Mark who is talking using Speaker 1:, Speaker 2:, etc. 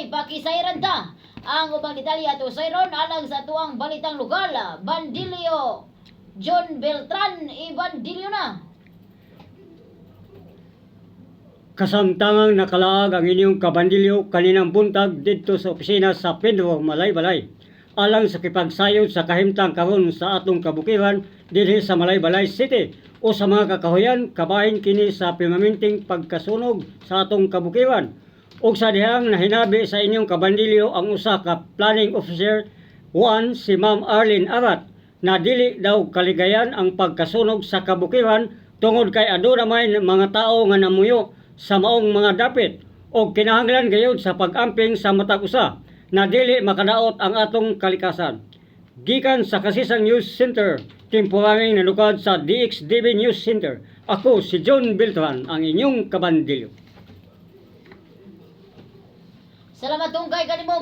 Speaker 1: may pakisayran ta. Ang ubang detalye ato sayron alang sa tuang balitang lokal. Bandilyo John Beltran Ibandilyo na.
Speaker 2: Kasamtangang nakalaag ang inyong kabandilyo kaninang buntag dito sa opisina sa Pedro Malaybalay alang sa kipagsayod sa kahimtang karon sa atong kabukiran dinhi sa Malaybalay City o sa mga kakahuyan kabahin kini sa permanenteng pagkasunog sa atong kabukiran ug sa dihang nahinabi sa inyong kabandilyo ang usa ka planning officer 1 si Ma'am Arlene Arat na dili daw kaligayan ang pagkasunog sa kabukiran tungod kay aduna may mga tao nga namuyo sa maong mga dapit o kinahanglan gayud sa pag-amping sa matag usa na dili makadaot ang atong kalikasan. Gikan sa Kasisang News Center, temporareng nanukad sa DXDB News Center, ako si John Beltran, ang inyong kabandilyo.
Speaker 1: Salamat tungkay kanimo.